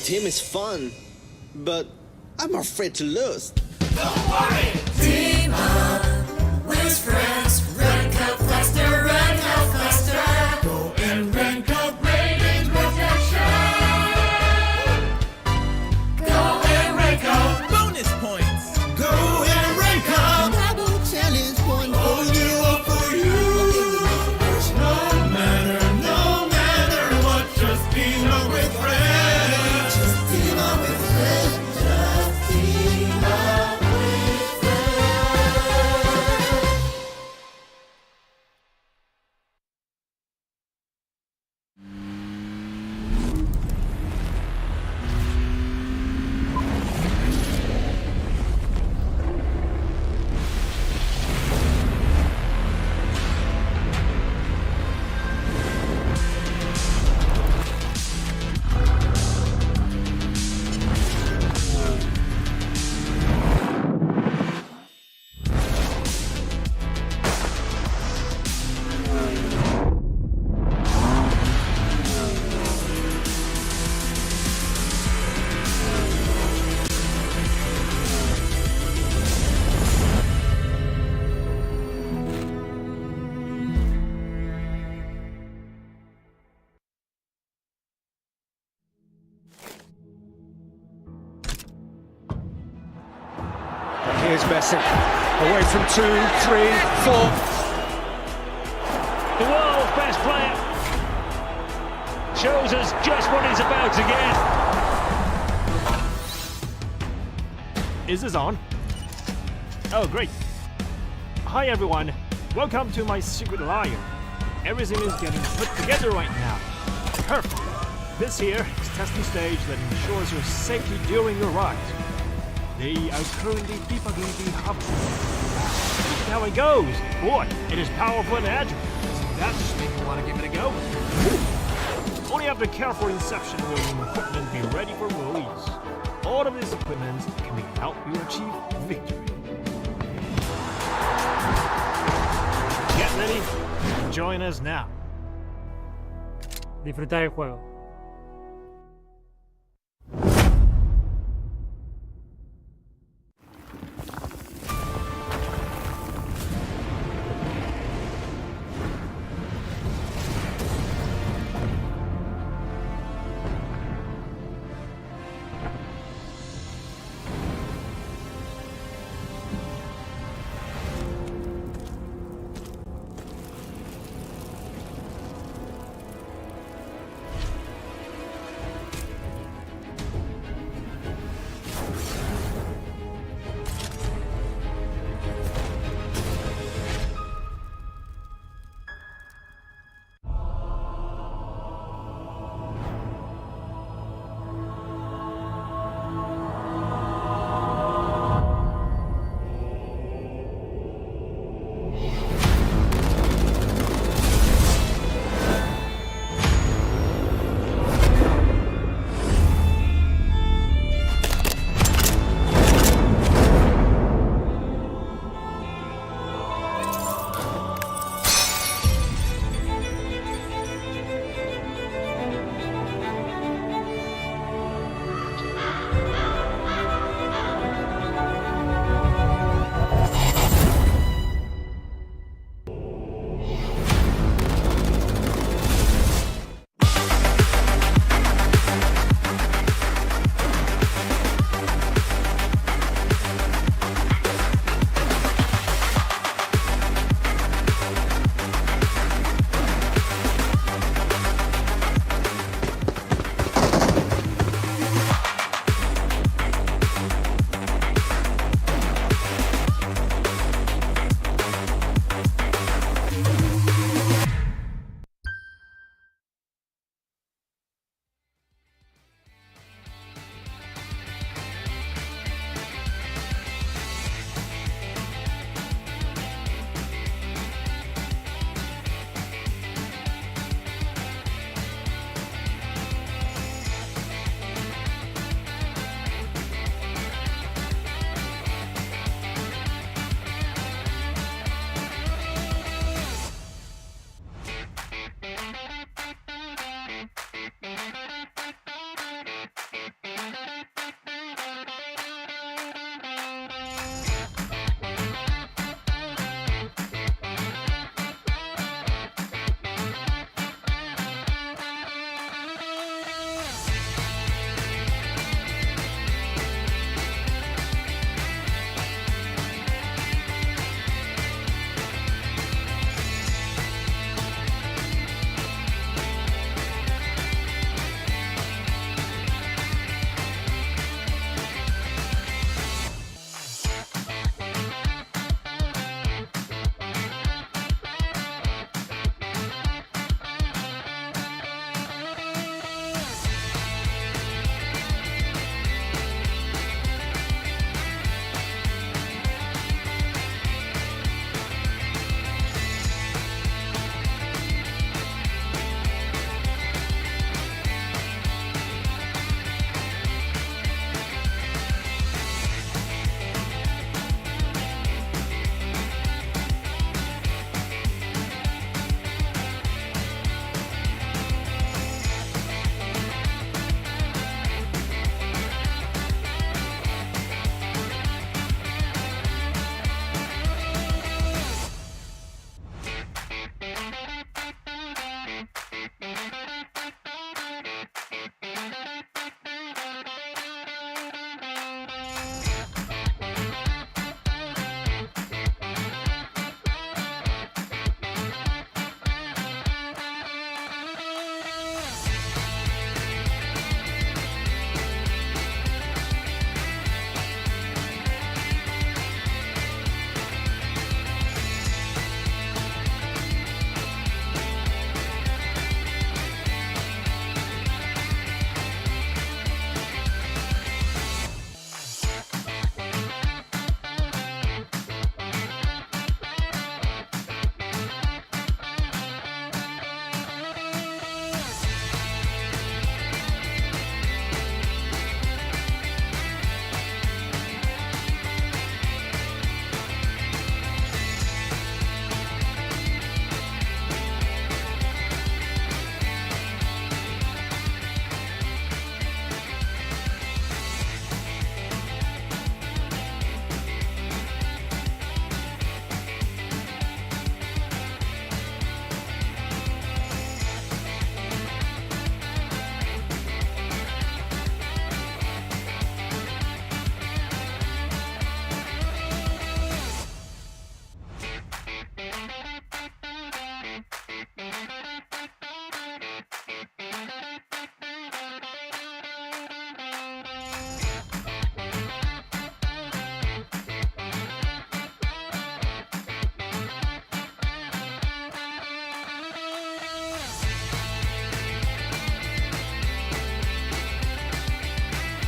team is fun, but I'm afraid to lose. Don't worry! Team up with friends. Rank up faster, rank up faster. Go and rank up radiant protection. Go and rank up bonus points. Go and rank up double challenge points. All you are for you. No matter what, just team up with friends. Just team up with friends. Just team up with friends. Here's Messi, away from 2, 3, 4. The world's best player shows us just what he's about again. Is this on? Oh, great. Hi, everyone. Welcome to my secret lair. Everything is getting put together right now. Perfect. This here is testing stage that ensures your safety during your ride. They are currently debugging the hub. See how it goes. Boy, it is powerful and agile. That just made me want to give it a go. Only after careful inception will the equipment be ready for release. All of this equipment can help you achieve victory. Get ready. Join us now. Disfrutar el juego.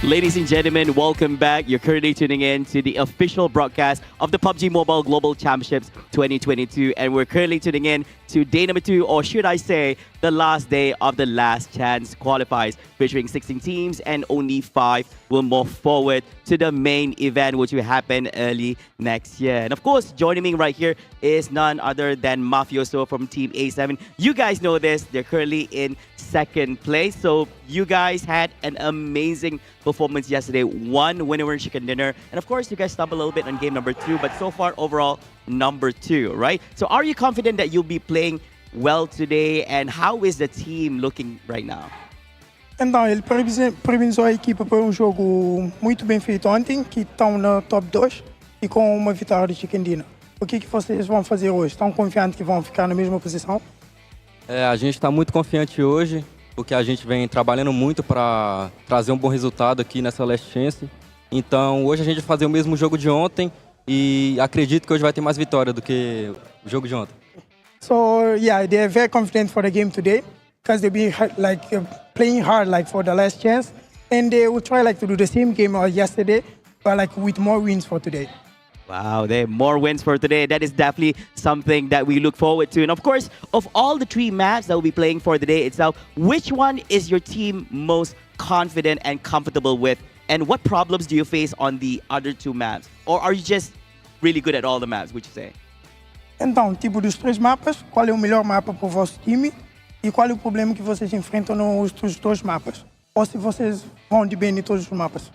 Ladies and gentlemen, welcome back. You're currently tuning in to the official broadcast of the PUBG Mobile Global Championships 2022. And we're currently tuning in to day number 2, or should I say, the last day of the Last Chance qualifiers, featuring 16 teams and only 5 will move forward to the main event, which will happen early next year. And of course, joining me right here is none other than Mafioso from Team A7. You guys know this. They're currently in second place. So you guys had an amazing performance yesterday. 1 winner chicken dinner. And of course, you guys stumbled a little bit on game number 2, but so far overall, number 2, right? So are you confident that you'll be playing well today? And how is the team looking right now? Então, ele parabenizou a equipa por jogo muito bem feito ontem, que estão no top 2 e com uma vitória de chicken dinner. O que vocês vão fazer hoje? Estão confiantes que vão ficar na mesma posição? A gente está muito confiante hoje, porque a gente vem trabalhando muito para trazer um bom resultado aqui nessa Last Chance. Então, hoje a gente vai fazer o mesmo jogo de ontem e acredito que hoje vai ter mais vitória do que o jogo de ontem. So, yeah, they are very confident for the game today because they'll be playing hard for the Last Chance, and they will try to do the same game as yesterday, but with more wins for today. Wow, there are more wins for today. That is definitely something that we look forward to. And of course, of all the 3 maps that we'll be playing for the day itself, which one is your team most confident and comfortable with? And what problems do you face on the other 2 maps? Or are you just really good at all the maps, would you say? Então, tipo dos 3 mapas, qual é o melhor mapa para o vosso time e qual é o problema que vocês enfrentam nos 2 mapas? Ou se vocês vão de bem em todos os mapas?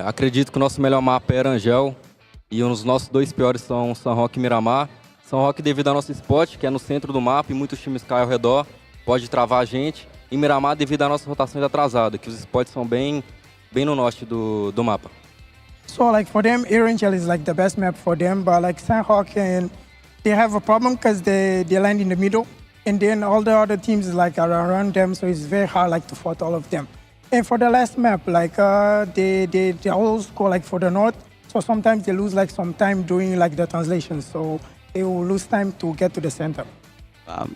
Acredito que o nosso melhor mapa é Arangel e os nossos 2 piores são São Roque e Miramar. São Roque devido ao nosso spot, que é no centro do mapa e muitos times caem ao redor, pode travar a gente. E Miramar devido à nossa rotação atrasada, que os spots são bem no norte do mapa. So for them, Arangel is the best map for them, but Sandhawk, and they have a problem because they land in the middle, and then all the other teams are around them, so it's very hard to fight all of them. And for the last map, they always go for the north, so sometimes they lose some time doing the translation, so they will lose time to get to the center.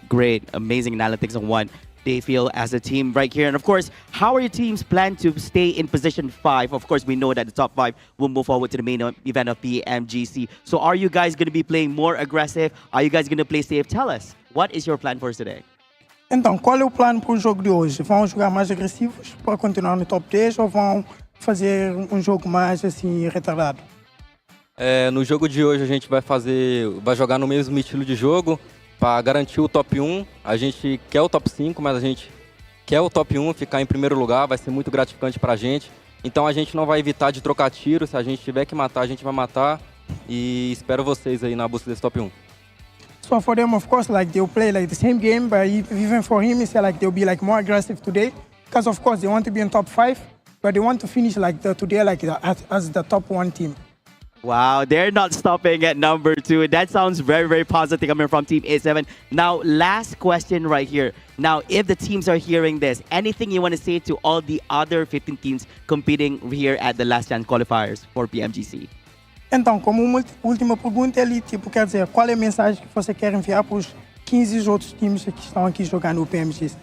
Great, amazing analytics on what they feel as a team right here. And of course, how are your teams plan to stay in position 5? Of course, we know that the top 5 will move forward to the main event of PMGC. So are you guys going to be playing more aggressive? Are you guys going to play safe? Tell us, what is your plan for today? Então, qual é o plano para o jogo de hoje? Vão jogar mais agressivos para continuar no top 10 ou vão fazer um jogo mais assim retardado? No jogo de hoje a gente vai jogar no mesmo estilo de jogo, para garantir o top 1, a gente quer o top 5, mas a gente quer o top 1, ficar em primeiro lugar, vai ser muito gratificante para a gente. Então a gente não vai evitar de trocar tiro, se a gente tiver que matar, a gente vai matar. E espero vocês aí na busca desse top 1. So for them, of course, they'll play the same game, but even for him, it's they'll be more aggressive today. Because of course, they want to be in top 5, but they want to finish today as the top 1 team. Wow, they're not stopping at number 2. That sounds very, very positive coming from Team A7. Now, last question right here. Now, if the teams are hearing this, anything you want to say to all the other 15 teams competing here at the Last Chance qualifiers for PMGC? Então, como última pergunta, ele quer dizer, qual é a mensagem que você quer enviar para os 15 outros times que estão aqui jogando o PMGC?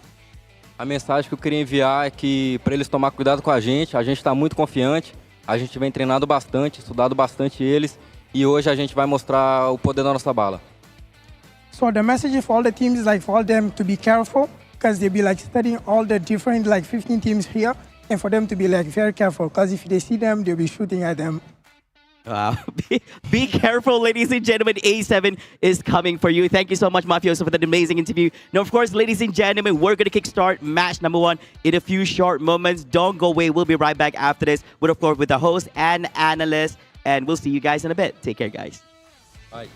A mensagem que eu queria enviar é que para eles tomar cuidado com a gente está muito confiante. A gente vem treinado bastante, estudado bastante eles e hoje a gente vai mostrar o poder da nossa bala. So the message for all the teams is for all them to be careful because they'll be studying all the different 15 teams here, and for them to be very careful because if they see them, they'll be shooting at them. Wow. Be careful, ladies and gentlemen. A7 is coming for you. Thank you so much, Mafioso, for that amazing interview. Now, of course, ladies and gentlemen, we're going to kickstart match number 1 in a few short moments. Don't go away. We'll be right back after this with, of course, with the host and analyst. And we'll see you guys in a bit. Take care, guys. Bye.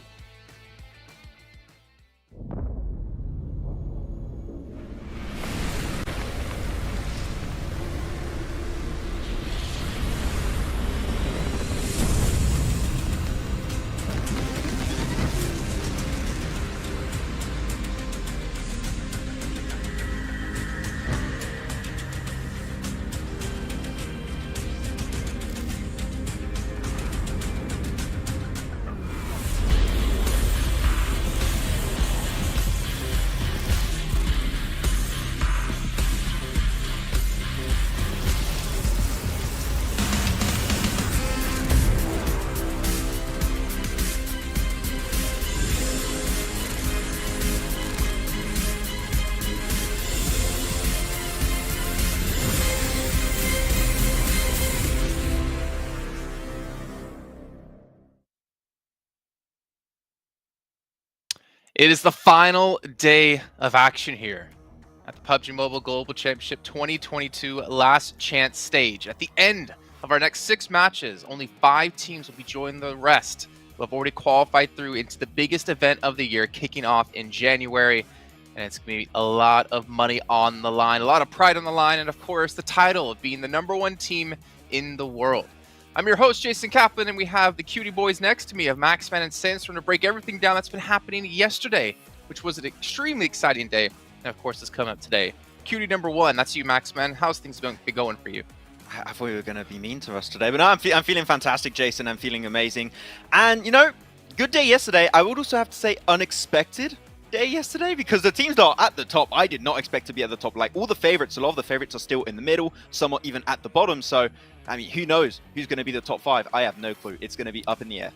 It is the final day of action here at the PUBG Mobile Global Championship 2022 last chance stage. At the end of our next 6 matches, only 5 teams will be joining the rest who have already qualified through into the biggest event of the year, kicking off in January. And it's going to be a lot of money on the line, a lot of pride on the line, and of course the title of being the #1 team in the world. I'm your host, Jason Kaplan, and we have the Cutie Boys next to me of Maxman and Sandstorm to break everything down that's been happening yesterday, which was an extremely exciting day. And of course, it's coming up today. Cutie #1, that's you, Maxman. How's things been going for you? I thought you were going to be mean to us today, but no, I'm feeling fantastic, Jason. I'm feeling amazing. And, you know, good day yesterday. I would also have to say unexpected day yesterday because the teams that are at the top, I did not expect to be at the top. Like, all the favorites, a lot of the favorites are still in the middle, some are even at the bottom. So, I mean, who knows who's going to be the top 5? I have no clue. It's going to be up in the air.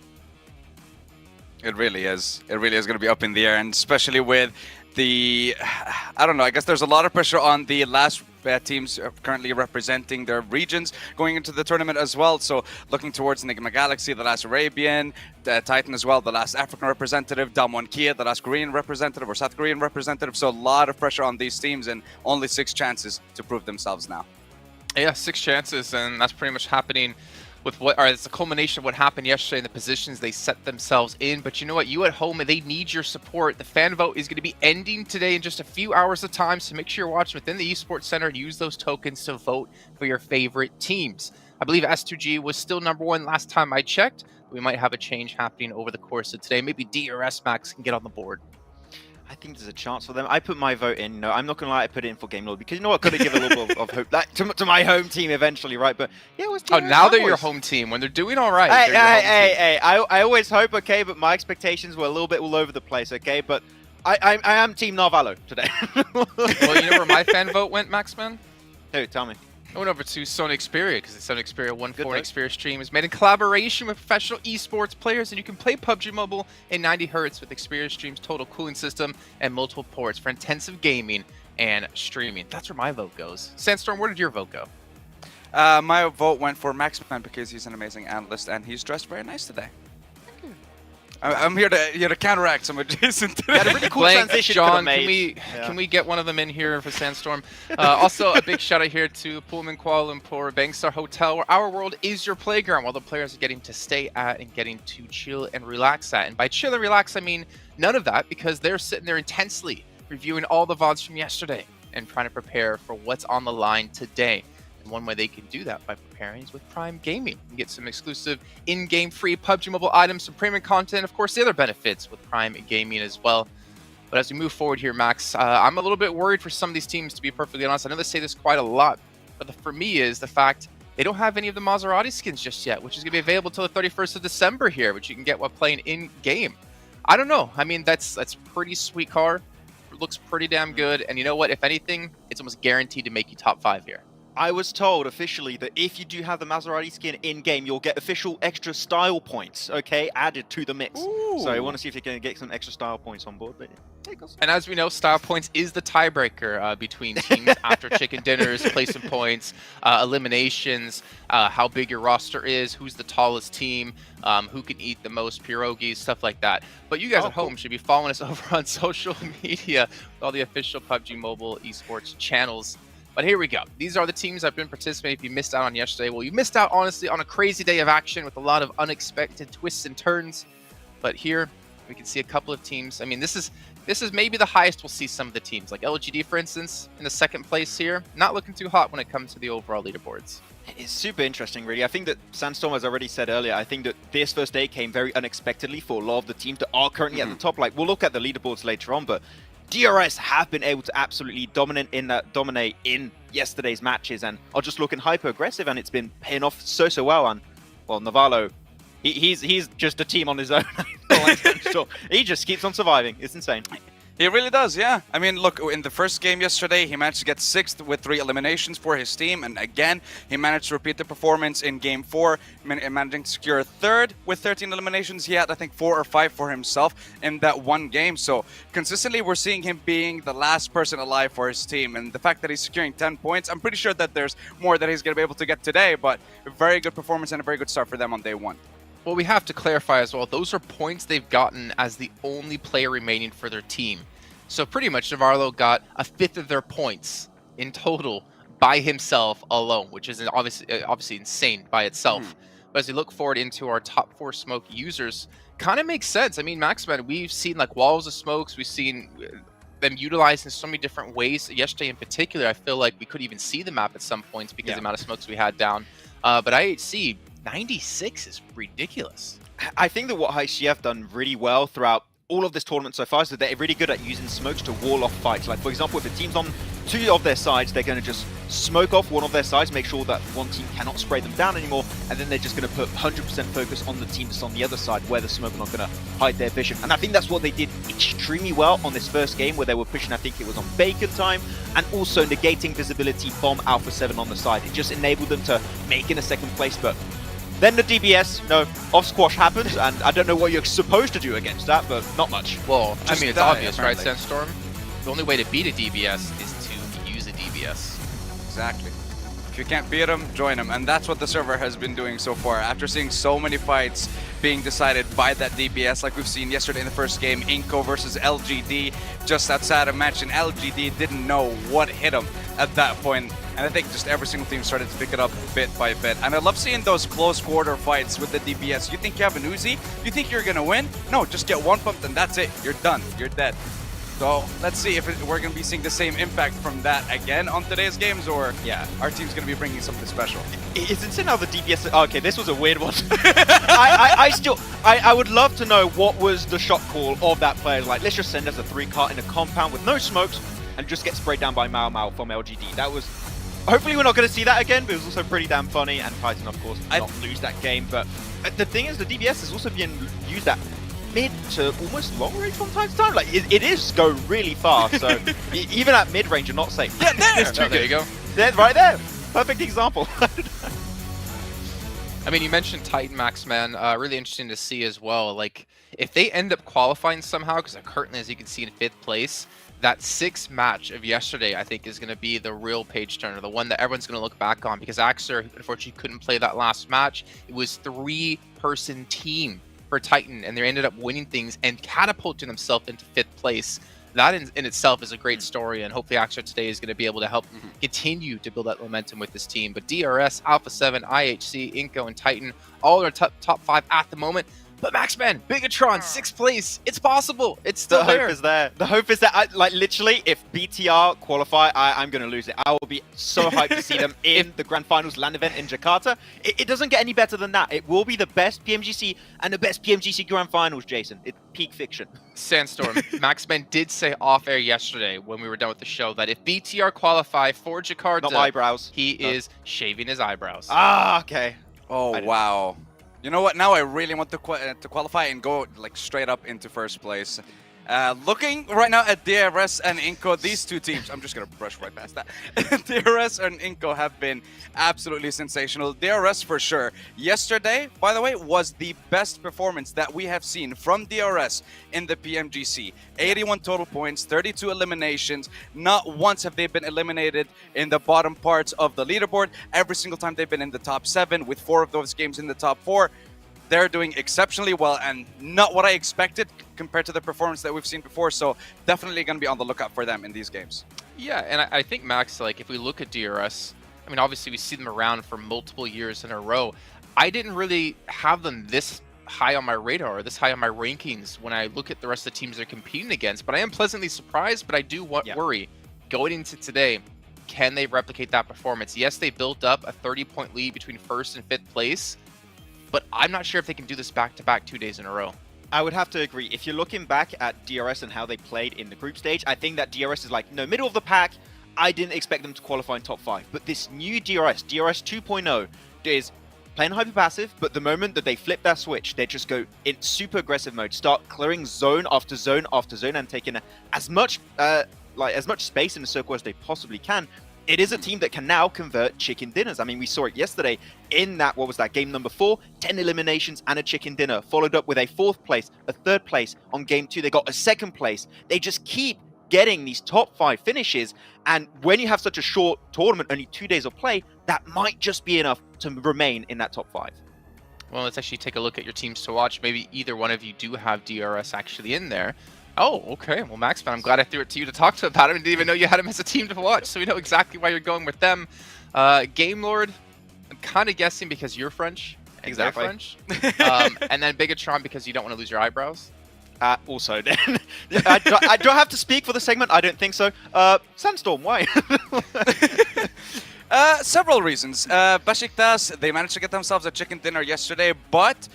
It really is. It really is going to be up in the air, and especially with the, I don't know, I guess there's a lot of pressure on the last teams currently representing their regions going into the tournament as well. So looking towards Enigma Galaxy, the last Arabian, Titan as well, the last African representative, Damwon Kia, the last Korean representative or South Korean representative. So a lot of pressure on these teams and only 6 chances to prove themselves now. Yeah, 6 chances, and that's pretty much happening with it's a culmination of what happened yesterday in the positions they set themselves in. But you know what? You at home, they need your support. The fan vote is going to be ending today in just a few hours of time, so make sure you're watching within the Esports Center and use those tokens to vote for your favorite teams. I believe S2G was still #1 last time I checked. We might have a change happening over the course of today. Maybe DRS Max can get on the board. I think there's a chance for them. I put my vote in. No, I'm not gonna lie. I put it in for Game Lord because you know what? Could have given a little bit of hope to my home team eventually, right? But yeah, it was. Oh, now they're your home team when they're doing all right. Hey! I always hope, okay, but my expectations were a little bit all over the place, okay. But I am Team Narvalo today. Well, you know where my fan vote went, Maxman? Who? Tell me. I went over to Sony Xperia because the Sony Xperia 1.4 Xperia stream is made in collaboration with professional esports players, and you can play PUBG Mobile in 90 Hz with Xperia Stream's total cooling system and multiple ports for intensive gaming and streaming. That's where my vote goes. Sandstorm, where did your vote go? My vote went for Maxman because he's an amazing analyst and he's dressed very nice today. I'm here to counteract some of Jason today. Yeah, a really cool transition John, can we get one of them in here for Sandstorm? Also, a big shout out here to Pullman Kuala Lumpur Bangstar Hotel, where our world is your playground, while the players are getting to stay at and getting to chill and relax at. And by chill and relax, I mean none of that, because they're sitting there intensely reviewing all the VODs from yesterday and trying to prepare for what's on the line today. And one way they can do that by preparing is with Prime Gaming. You can get some exclusive in-game free PUBG Mobile items, some premium content, of course, the other benefits with Prime Gaming as well. But as we move forward here, Max, I'm a little bit worried for some of these teams, to be perfectly honest. I know they say this quite a lot, but for me is the fact they don't have any of the Maserati skins just yet, which is going to be available till the 31st of December here, which you can get while playing in-game. I don't know. I mean, that's pretty sweet car. It looks pretty damn good. And you know what? If anything, it's almost guaranteed to make you top 5 here. I was told officially that if you do have the Maserati skin in-game, you'll get official extra style points, okay, added to the mix. Ooh. So I want to see if you can get some extra style points on board. But yeah, and as we know, style points is the tiebreaker between teams after chicken dinners, placing points, eliminations, how big your roster is, who's the tallest team, who can eat the most pierogies, stuff like that. But you guys at home should be following us over on social media with all the official PUBG Mobile esports channels. But here we go. These are the teams that have been participating. If you missed out on yesterday, well, you missed out, honestly, on a crazy day of action with a lot of unexpected twists and turns. But here, we can see a couple of teams. I mean, this is maybe the highest we'll see some of the teams. Like LGD, for instance, in the 2nd place here. Not looking too hot when it comes to the overall leaderboards. It's super interesting, really. I think that Sandstorm, as I already said earlier, I think that this first day came very unexpectedly for a lot of the teams that are currently at the top. Like, we'll look at the leaderboards later on, but DRS have been able to absolutely dominate in yesterday's matches and are just looking hyper aggressive, and it's been paying off so well. And well, Navarro, he's just a team on his own. He just keeps on surviving. It's insane. He really does, yeah. I mean, look, in the first game yesterday, he managed to get 6th with 3 eliminations for his team. And again, he managed to repeat the performance in Game 4, managing to secure 3rd with 13 eliminations. He had, I think, 4 or 5 for himself in that one game. So consistently, we're seeing him being the last person alive for his team. And the fact that he's securing 10 points, I'm pretty sure that there's more that he's going to be able to get today. But a very good performance and a very good start for them on day 1. Well, we have to clarify as well, those are points they've gotten as the only player remaining for their team. So pretty much Navarro got a fifth of their points in total by himself alone, which is obviously insane by itself. But as we look forward into our top 4 smoke users, kind of makes sense. I mean, Maxman, we've seen like walls of smokes, we've seen them utilized in so many different ways. Yesterday in particular, I feel like we could even see the map at some points because of the amount of smokes we had down. But IHC, 96 is ridiculous. I think that what IHC have done really well throughout all of this tournament so far is that they're really good at using smokes to wall off fights. Like, for example, if a team's on 2 of their sides, they're going to just smoke off one of their sides, make sure that one team cannot spray them down anymore, and then they're just going to put 100% focus on the team that's on the other side where the smoke are not going to hide their vision. And I think that's what they did extremely well on this first game, where they were pushing, I think it was on Bacon time, and also negating visibility bomb Alpha 7 on the side. It just enabled them to make in a second place, but then the DBS, off squash happens, and I don't know what you're supposed to do against that, but not much. Well, I mean, it's obvious, apparently. right, Sandstorm? The only way to beat a DBS is to use a DBS. Exactly. If you can't beat them, join them. And that's what the server has been doing so far. After seeing so many fights being decided by that DBS, like we've seen yesterday in the first game, Inko versus LGD, just outside of match, and LGD didn't know what hit him at that point. And I think just every single team started to pick it up bit by bit. And I love seeing those close quarter fights with the DBS. You think you have an Uzi? You think you're going to win? No, just get one pump and that's it. You're done. You're dead. So let's see if we're going to be seeing the same impact from that again on today's games, or our team's going to be bringing something special. It's insane how the DBS... Oh, okay, this was a weird one. I would love to know what was the shot call of that player. Like, let's just send us a 3-cart in a compound with no smokes and just get sprayed down by Mao Mao from LGD. That was... Hopefully we're not going to see that again, but it was also pretty damn funny, and Titan, of course, did not lose that game. But the thing is, the DBS is also being used at mid to almost long range from time to time. Like, it is go really far, so even at mid range, you're not safe. Yeah, there you go. There, right there. Perfect example. I mean, you mentioned Titan, Maxman. Really interesting to see as well. Like, if they end up qualifying somehow, because they're currently, as you can see, in 5th place, that 6th match of yesterday, I think, is going to be the real page turner, the one that everyone's going to look back on, because Axer, unfortunately, couldn't play that last match. It was 3-person team for Titan, and they ended up winning things and catapulting themselves into 5th place. That in itself is a great story, and hopefully Axer today is going to be able to help continue to build that momentum with this team. But DRS, Alpha 7, IHC, Inko, and Titan, all are top 5 at the moment. But Maxman, Bigatron, 6th place. It's possible. It's still there. The hope is there. The hope is that, like, literally, if BTR qualify, I'm going to lose it. I will be so hyped to see them in the Grand Finals LAN event in Jakarta. It doesn't get any better than that. It will be the best PMGC and the best PMGC Grand Finals, Jason. It's peak fiction. Sandstorm, Maxman did say off air yesterday when we were done with the show that if BTR qualify for Jakarta, not my eyebrows. He is shaving his eyebrows. Ah, okay. Oh, wow. You know what? Now I really want to qualify and go like straight up into 1st place. Looking right now at DRS and Inko, these two teams, I'm just going to brush right past that. DRS and Inko have been absolutely sensational. DRS for sure. Yesterday, by the way, was the best performance that we have seen from DRS in the PMGC. 81 total points, 32 eliminations. Not once have they been eliminated in the bottom parts of the leaderboard. Every single time they've been in the top 7, with 4 of those games in the top 4. They're doing exceptionally well, and not what I expected compared to the performance that we've seen before. So definitely going to be on the lookout for them in these games. Yeah, and I think, Max, like, if we look at DRS, I mean, obviously we see them around for multiple years in a row. I didn't really have them this high on my radar, or this high on my rankings when I look at the rest of the teams they're competing against. But I am pleasantly surprised, but I do worry. Going into today, can they replicate that performance? Yes, they built up a 30-point lead between 1st and 5th place, but I'm not sure if they can do this back-to-back 2 days in a row. I would have to agree. If you're looking back at DRS and how they played in the group stage, I think that DRS is like, no, middle of the pack. I didn't expect them to qualify in top 5. But this new DRS 2.0, is playing hyper passive, but the moment that they flip that switch, they just go in super aggressive mode, start clearing zone after zone after zone, and taking as much space in the circle as they possibly can. It is a team that can now convert chicken dinners. I mean, we saw it yesterday in that, what was that, game number 4, 10 eliminations and a chicken dinner, followed up with a 4th place, a 3rd place on game 2. They got a 2nd place. They just keep getting these top 5 finishes. And when you have such a short tournament, only 2 days of play, that might just be enough to remain in that top 5. Well, let's actually take a look at your teams to watch. Maybe either one of you do have DRS actually in there. Oh, okay. Well, Max, I'm glad I threw it to you to talk to about it. I didn't even know you had him as a team to watch, so we know exactly why you're going with them. Game Lord, I'm kind of guessing because you're French. Exactly. French. And then Bigatron because you don't want to lose your eyebrows. Also, then I do I have to speak for the segment? I don't think so. Sandstorm, why? Several reasons. Besiktas, they managed to get themselves a chicken dinner yesterday, but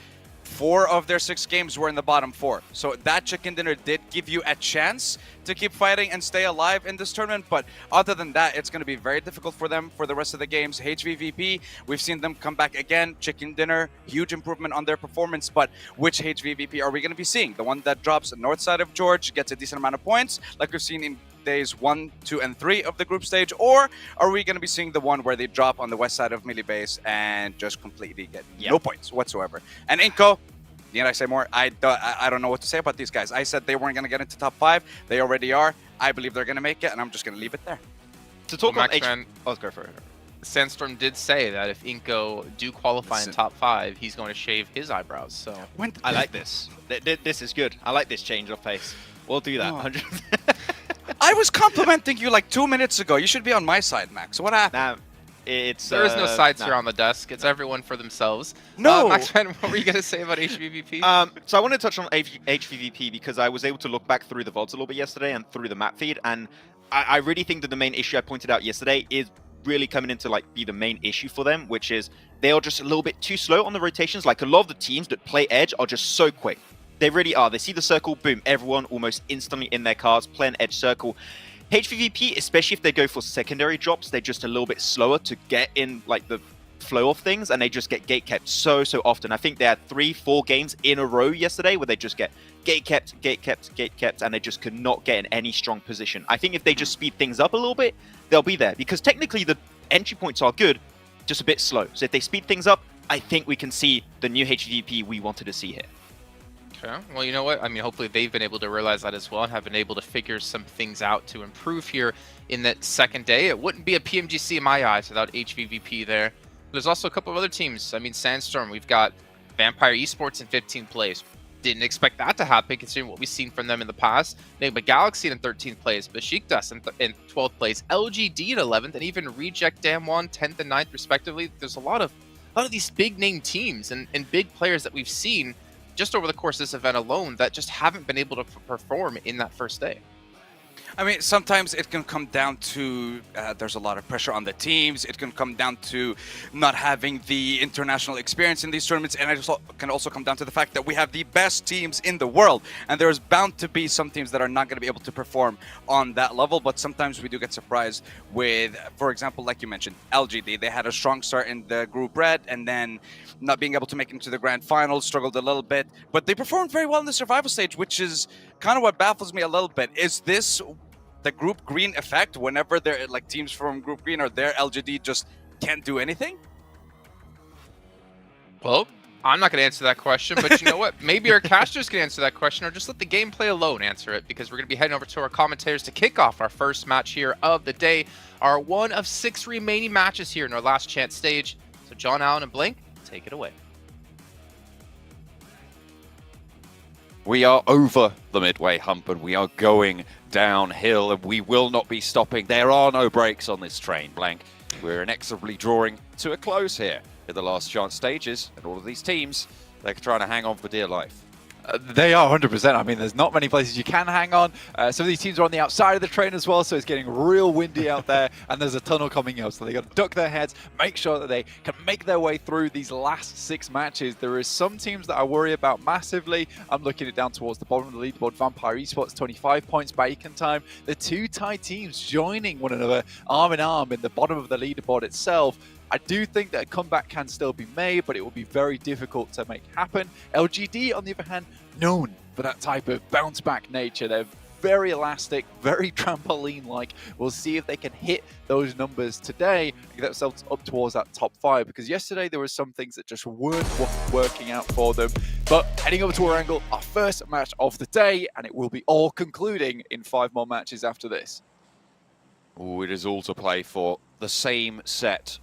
4 of their 6 games were in the bottom 4. So that chicken dinner did give you a chance to keep fighting and stay alive in this tournament. But other than that, it's going to be very difficult for them for the rest of the games. HVVP, we've seen them come back again. Chicken dinner, huge improvement on their performance. But which HVVP are we going to be seeing? The one that drops north side of George, gets a decent amount of points, like we've seen in days 1, 2, and 3 of the group stage, or are we going to be seeing the one where they drop on the west side of Melee Base and just completely get no points whatsoever? And Inco, need I say more? I don't know what to say about these guys. I said they weren't going to get into top 5. They already are. I believe they're going to make it, and I'm just going to leave it there. To talk well, on let's go for it. Sandstorm did say that if Inco do qualify in top 5, he's going to shave his eyebrows. So I like this. This is good. I like this change of pace. We'll do that. 100%. I was complimenting you like 2 minutes ago. You should be on my side, Max. What happened? There is no sides here on the desk. It's everyone for themselves. No. Maxman, what were you going to say about HVVP? So I want to touch on HVVP because I was able to look back through the VODs a little bit yesterday and through the map feed, and I really think that the main issue I pointed out yesterday is really coming into like be the main issue for them, which is they are just a little bit too slow on the rotations. Like a lot of the teams that play Edge are just so quick. They really are. They see the circle, boom, everyone almost instantly in their cars playing Edge circle. HVVP, especially if they go for secondary drops, they're just a little bit slower to get in like the flow of things, and they just get gate kept so often. I think they had 3-4 games in a row yesterday where they just get gate kept, and they just could not get in any strong position. I think if they just speed things up a little bit, they'll be there, because technically the entry points are good, just a bit slow. So if they speed things up, I think we can see the new HVVP we wanted to see here. Okay. Well, you know what? I mean, hopefully they've been able to realize that as well and have been able to figure some things out to improve here in that second day. It wouldn't be a PMGC in my eyes without HVVP there. There's also a couple of other teams. I mean, Sandstorm, we've got Vampire Esports in 15th place. Didn't expect that to happen considering what we've seen from them in the past. Enigma Galaxy in 13th place, Besiktas in 12th place, LGD in 11th, and even Reject Damwon 10th and 9th respectively. There's a lot of these big name teams and big players that we've seen just over the course of this event alone that just haven't been able to perform in that first day. I mean, sometimes it can come down to there's a lot of pressure on the teams. It can come down to not having the international experience in these tournaments, and it can also come down to the fact that we have the best teams in the world, and there's bound to be some teams that are not going to be able to perform on that level. But sometimes we do get surprised with, for example, like you mentioned, LGD. They had a strong start in the group red, and then not being able to make it into the grand final, struggled a little bit, but they performed very well in the survival stage, which is kind of what baffles me a little bit. Is this the group green effect? Whenever they're like teams from group green or their LGD just can't do anything? Well, I'm not going to answer that question, but you know what? Maybe our casters can answer that question, or just let the gameplay alone answer it, because we're going to be heading over to our commentators to kick off our first match here of the day, our one of 6 remaining matches here in our last chance stage. So John Allen and Blink, take it away. We are over the midway hump and we are going downhill, and we will not be stopping. There are no brakes on this train, Blank. We're inexorably drawing to a close here in the last chance stages, and all of these teams, they're trying to hang on for dear life. They are 100%. I mean, there's not many places you can hang on. Some of these teams are on the outside of the train as well, so it's getting real windy out there, and there's a tunnel coming up, so they got to duck their heads, make sure that they can make their way through these last 6 matches. There is some teams that I worry about massively. I'm looking it down towards the bottom of the leaderboard. Vampire Esports, 25 points, Bacon Time. The 2 tied teams joining one another arm in arm in the bottom of the leaderboard itself. I do think that a comeback can still be made, but it will be very difficult to make happen. LGD, on the other hand, known for that type of bounce-back nature. They're very elastic, very trampoline-like. We'll see if they can hit those numbers today and get themselves up towards that top 5, because yesterday there were some things that just weren't working out for them. But heading over to our angle, our first match of the day, and it will be all concluding in 5 more matches after this. Oh, it is all to play for. The same set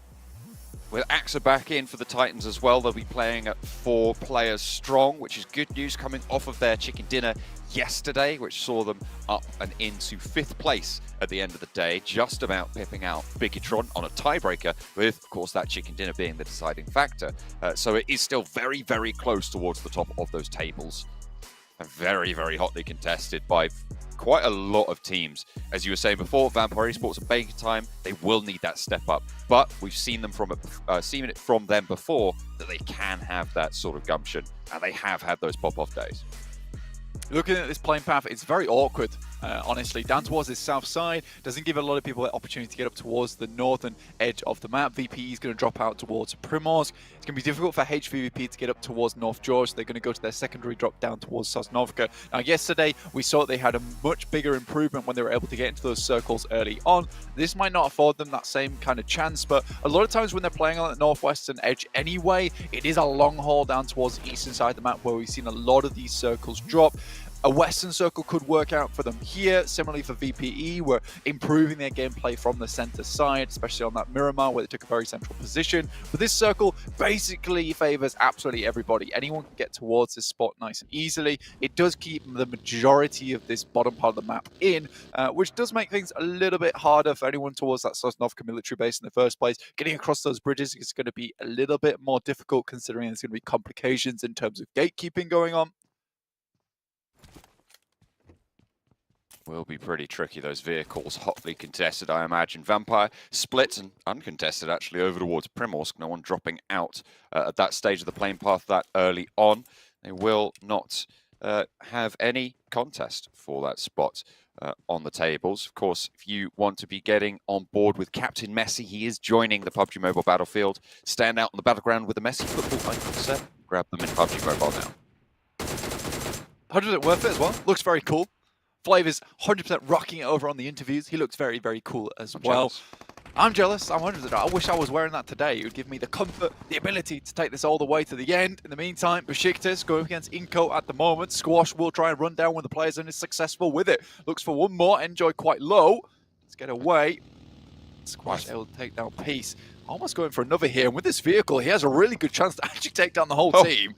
With AXA back in for the Titans as well, they'll be playing at 4 players strong, which is good news coming off of their chicken dinner yesterday, which saw them up and into 5th place at the end of the day, just about pipping out Bigotron on a tiebreaker, with, of course, that chicken dinner being the deciding factor. So it is still very, very close towards the top of those tables. And very, very hotly contested by quite a lot of teams. As you were saying before, Vampire Esports and Baker Time, they will need that step up. But we've seen it from them before that they can have that sort of gumption, and they have had those pop-off days. Looking at this playing path, it's very awkward, honestly. Down towards this south side doesn't give a lot of people the opportunity to get up towards the northern edge of the map. VP is going to drop out towards Primorsk. It's going to be difficult for HVVP to get up towards North George. They're going to go to their secondary drop down towards Sosnovka. Now, yesterday, we saw they had a much bigger improvement when they were able to get into those circles early on. This might not afford them that same kind of chance, but a lot of times when they're playing on the northwestern edge anyway, it is a long haul down towards the eastern side of the map where we've seen a lot of these circles drop. A western circle could work out for them here. Similarly for VPE, we're improving their gameplay from the center side, especially on that Miramar where they took a very central position. But this circle basically favors absolutely everybody. Anyone can get towards this spot nice and easily. It does keep the majority of this bottom part of the map in, which does make things a little bit harder for anyone towards that Sosnovka military base in the first place. Getting across those bridges is going to be a little bit more difficult considering there's going to be complications in terms of gatekeeping going on. Will be pretty tricky, those vehicles, hotly contested, I imagine. Vampire split and uncontested, actually, over towards Primorsk. No one dropping out at that stage of the playing path that early on. They will not have any contest for that spot on the tables. Of course, if you want to be getting on board with Captain Messi, he is joining the PUBG Mobile Battlefield. Stand out on the battleground with the Messi football icon set. Grab them in PUBG Mobile now. 100% worth it as well. Looks very cool. Flav is 100% rocking it over on the interviews. He looks very, very cool as well. I'm jealous. I'm 100%. I wish I was wearing that today. It would give me the comfort, the ability to take this all the way to the end. In the meantime, Besiktas going against Inco at the moment. Squash will try and run down when the players and is successful with it. Looks for one more. Enjoy quite low. Let's get away. Squash able to take down Peace. Almost going for another here. And with this vehicle, he has a really good chance to actually take down the whole team.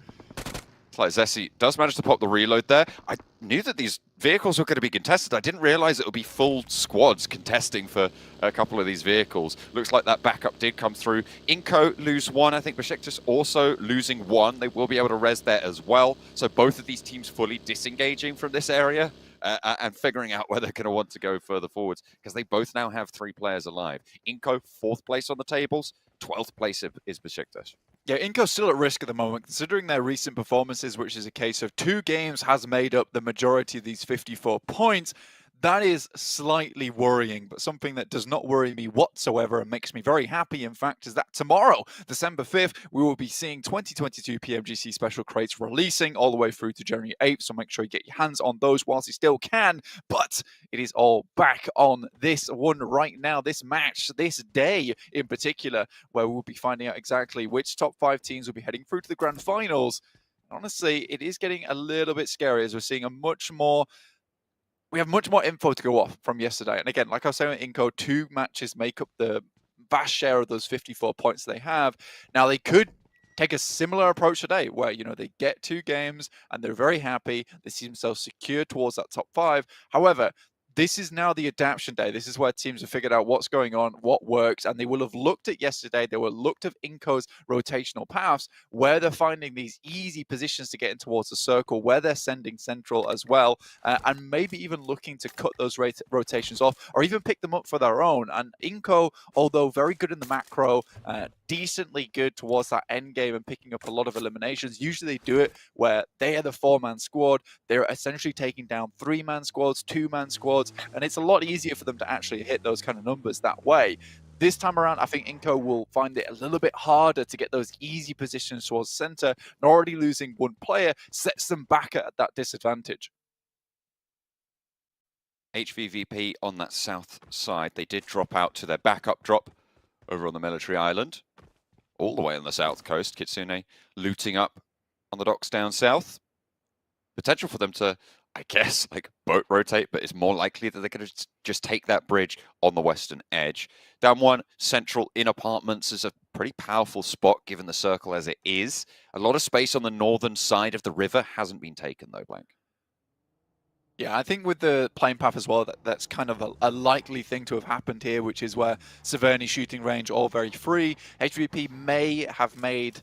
It's like Zessi does manage to pop the reload there. I knew that these vehicles were going to be contested. I didn't realize it would be full squads contesting for a couple of these vehicles. Looks like that backup did come through. Inco lose one. I think Besiktas also losing one. They will be able to res there as well. So both of these teams fully disengaging from this area and figuring out where they're going to want to go further forwards, because they both now have 3 players alive. Inco, 4th place on the tables. 12th place is Besiktas. Yeah, Inco's still at risk at the moment, considering their recent performances, which is a case of 2 games has made up the majority of these 54 points. That is slightly worrying, but something that does not worry me whatsoever and makes me very happy, in fact, is that tomorrow, December 5th, we will be seeing 2022 PMGC special crates releasing all the way through to January 8th, so make sure you get your hands on those whilst you still can. But it is all back on this one right now, this match, this day in particular, where we'll be finding out exactly which top 5 teams will be heading through to the grand finals. Honestly, it is getting a little bit scary as we're seeing we have much more info to go off from yesterday. And again, like I was saying with Inco, 2 matches make up the vast share of those 54 points they have. Now, they could take a similar approach today where, you know, they get 2 games and they're very happy. They see themselves secure towards that top 5. However, this is now the adaptation day. This is where teams have figured out what's going on, what works, and they will have looked at yesterday. They will have looked at Inco's rotational paths, where they're finding these easy positions to get in towards the circle, where they're sending central as well, and maybe even looking to cut those rotations off or even pick them up for their own. And Inco, although very good in the macro, decently good towards that end game and picking up a lot of eliminations. Usually they do it where they are the 4-man squad. They're essentially taking down 3-man squads, 2-man squads, and it's a lot easier for them to actually hit those kind of numbers that way. This time around, I think Inco will find it a little bit harder to get those easy positions towards center, and already losing 1 player sets them back at that disadvantage. HVVP on that south side, they did drop out to their backup drop over on the military island, all the way on the south coast. Kitsune looting up on the docks down south. potential for them to, I guess, like boat rotate, but it's more likely that they're going to just take that bridge on the western edge. Down one, central in apartments is a pretty powerful spot given the circle as it is. A lot of space on the northern side of the river hasn't been taken though, Blank. Yeah, I think with the playing path as well, that's kind of a likely thing to have happened here, which is where Severny shooting range all very free. HVP may have made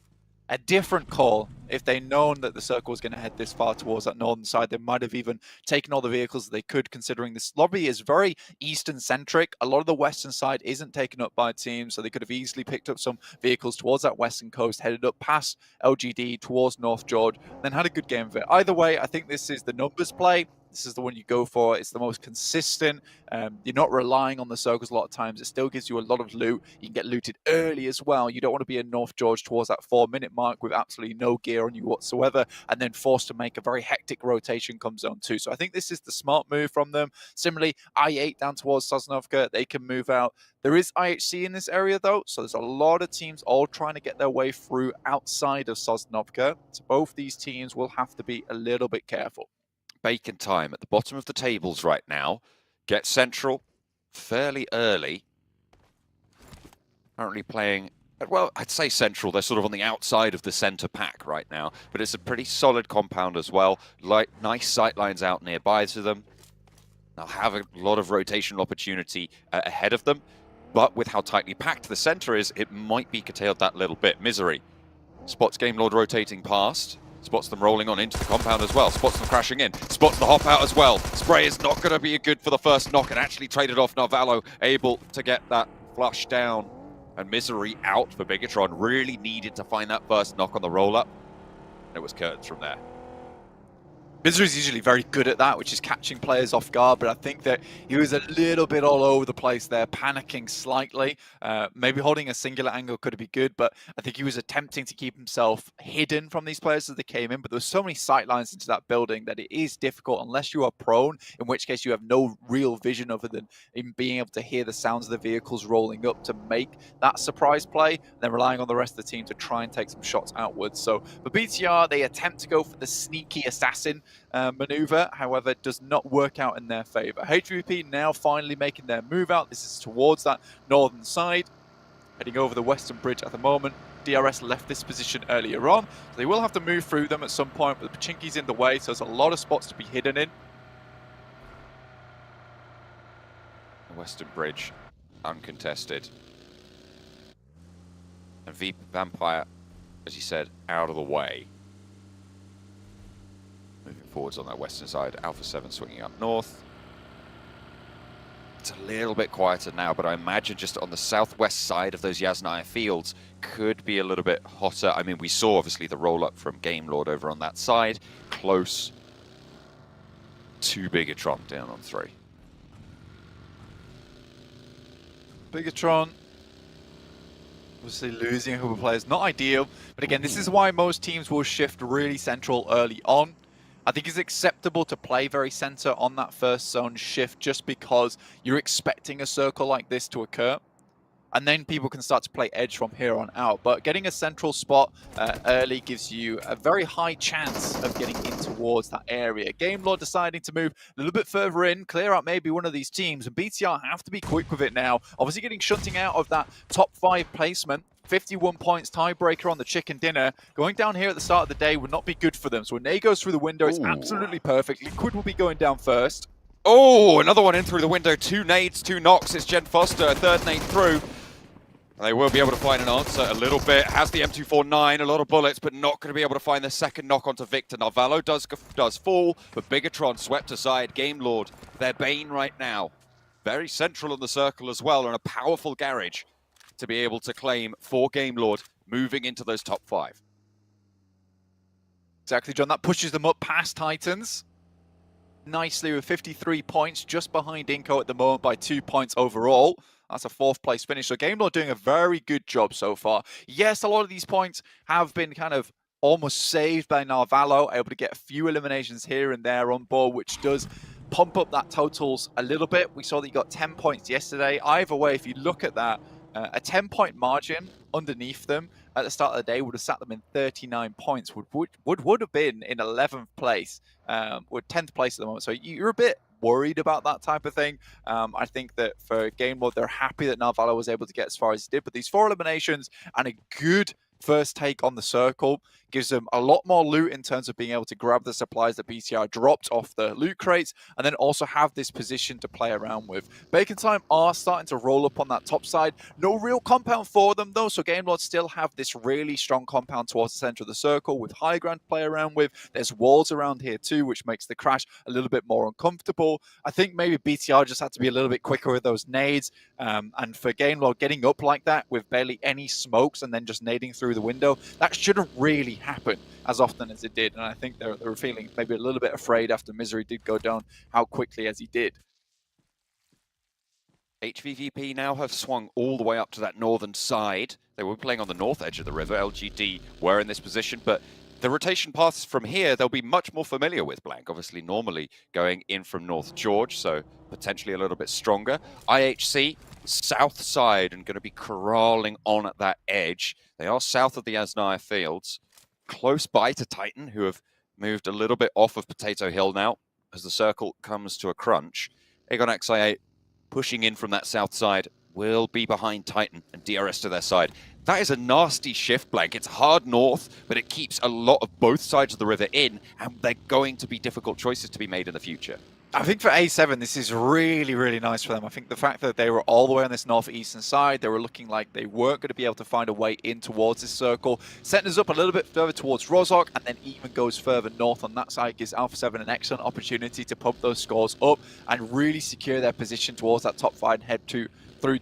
a different call if they'd known that the circle was going to head this far towards that northern side. They might have even taken all the vehicles that they could, considering this lobby is very eastern-centric. A lot of the western side isn't taken up by teams, so they could have easily picked up some vehicles towards that western coast, headed up past LGD towards North George, then had a good game of it. Either way, I think this is the numbers play. This is the one you go for. It's the most consistent. You're not relying on the circles a lot of times. It still gives you a lot of loot. You can get looted early as well. You don't want to be in North George towards that 4-minute mark with absolutely no gear on you whatsoever, and then forced to make a very hectic rotation come zone 2. So I think this is the smart move from them. Similarly, I-8 down towards Sosnovka, they can move out. There is IHC in this area though, so there's a lot of teams all trying to get their way through outside of Sosnovka. So both these teams will have to be a little bit careful. Bacon time at the bottom of the tables right now. Get central fairly early. Currently playing, well, I'd say central. They're sort of on the outside of the center pack right now, but it's a pretty solid compound as well. Nice sight lines out nearby to them. They'll have a lot of rotational opportunity ahead of them, but with how tightly packed the center is, it might be curtailed that little bit. Misery spots Game Lord rotating past. Spots them rolling on into the compound as well. Spots them crashing in. Spots the hop out as well. Spray is not going to be good for the first knock and actually traded off. Narvalo able to get that flush down. And Misery out for Bigatron. Really needed to find that first knock on the roll-up. And it was curtains from there. Misery's usually very good at that, which is catching players off guard, but I think that he was a little bit all over the place there, panicking slightly. Maybe holding a singular angle could be good, but I think he was attempting to keep himself hidden from these players as they came in, but there were so many sight lines into that building that it is difficult unless you are prone, in which case you have no real vision other than in being able to hear the sounds of the vehicles rolling up to make that surprise play, and then relying on the rest of the team to try and take some shots outwards. So for BTR, they attempt to go for the sneaky assassin maneuver, however, it does not work out in their favor. HVP now finally making their move out. This is towards that northern side, heading over the western bridge at the moment. DRS left this position earlier on, so they will have to move through them at some point, but the Pachinki's in the way, so there's a lot of spots to be hidden in. The western bridge uncontested. And Vampire, as you said, out of the way. Moving forwards on that western side, Alpha 7 swinging up north. It's a little bit quieter now, but I imagine just on the southwest side of those Yasnaya fields could be a little bit hotter. I mean, we saw obviously the roll-up from Game Lord over on that side, close to Bigatron down on 3. Bigatron obviously losing a couple of players, not ideal, but again, this is why most teams will shift really central early on. I think it's acceptable to play very center on that first zone shift just because you're expecting a circle like this to occur. And then people can start to play edge from here on out. But getting a central spot early gives you a very high chance of getting in towards that area. Game Lord deciding to move a little bit further in, clear out maybe one of these teams. And BTR have to be quick with it now. Obviously getting shunting out of that top 5 placement. 51 points, tiebreaker on the chicken dinner. Going down here at the start of the day would not be good for them. So when Ney goes through the window, it's absolutely perfect. Liquid will be going down first. Oh, another one in through the window. 2 nades, 2 knocks. It's Jen Foster, a third nade through. They will be able to find an answer a little bit. Has the M249, a lot of bullets, but not going to be able to find the second knock onto Victor. Narvalo does fall, but Bigatron swept aside. Game Lord, their bane right now. Very central in the circle as well, and a powerful garage to be able to claim for Game Lord moving into those top 5. Exactly, John. That pushes them up past Titans nicely with 53 points, just behind Inco at the moment by 2 points overall. That's a 4th place finish. So Game Lord doing a very good job so far. Yes, a lot of these points have been kind of almost saved by Narvalo, able to get a few eliminations here and there on board, which does pump up that totals a little bit. We saw that he got 10 points yesterday. Either way, if you look at that, A 10-point margin underneath them at the start of the day would have sat them in 39 points, would have been in 11th place, or 10th place at the moment. So you're a bit worried about that type of thing. I think that for Game Lord, they're happy that Nalvala was able to get as far as he did, but these 4 eliminations and a good first take on the circle gives them a lot more loot in terms of being able to grab the supplies that BTR dropped off the loot crates, and then also have this position to play around with. Bacon Time are starting to roll up on that top side. No real compound for them though, so Game Lords still have this really strong compound towards the center of the circle with high ground to play around with. There's walls around here too, which makes the crash a little bit more uncomfortable. I think maybe BTR just had to be a little bit quicker with those nades, and for Game Lord getting up like that with barely any smokes and then just nading through the window, that shouldn't really happen as often as it did, and I think they were feeling maybe a little bit afraid after Misery did go down how quickly as he did. HVVP now have swung all the way up to that northern side. They were playing on the north edge of the river. LGD were in this position, but the rotation paths from here, they'll be much more familiar with, Blank. Obviously, normally going in from North George, so potentially a little bit stronger. IHC, south side, and going to be corralling on at that edge. They are south of the Yasnaya Fields, close by to Titan, who have moved a little bit off of Potato Hill now as the circle comes to a crunch. Aegon XI8 pushing in from that south side will be behind Titan and DRS to their side. That is a nasty shift, Blank. It's hard north, but it keeps a lot of both sides of the river in, and they're going to be difficult choices to be made in the future. I think for A7, this is really, really nice for them. I think the fact that they were all the way on this northeastern side, they were looking like they weren't going to be able to find a way in towards this circle, setting us up a little bit further towards Rozhok, and then even goes further north on that side, gives Alpha 7 an excellent opportunity to pump those scores up and really secure their position towards that top 5 and head through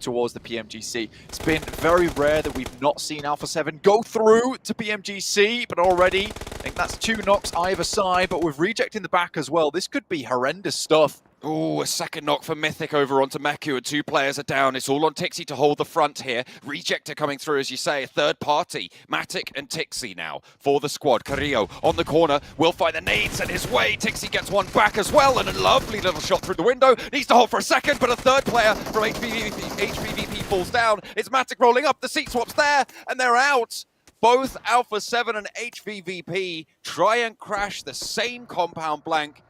towards the PMGC. It's been very rare that we've not seen Alpha 7 go through to PMGC, but already, I think that's 2 knocks either side, but with Reject in the back as well, this could be horrendous stuff. Oh, a second knock for Mythic over onto Meku, and 2 players are down. It's all on Tixie to hold the front here. Rejector coming through, as you say, a third party. Matic and Tixie now for the squad. Carrillo on the corner will find the nades and his way. Tixie gets one back as well, and a lovely little shot through the window. Needs to hold for a second, but a third player from HVVP falls down. It's Matic rolling up, the seat swap's there, and they're out. Both Alpha 7 and HVVP try and crash the same compound, Blank.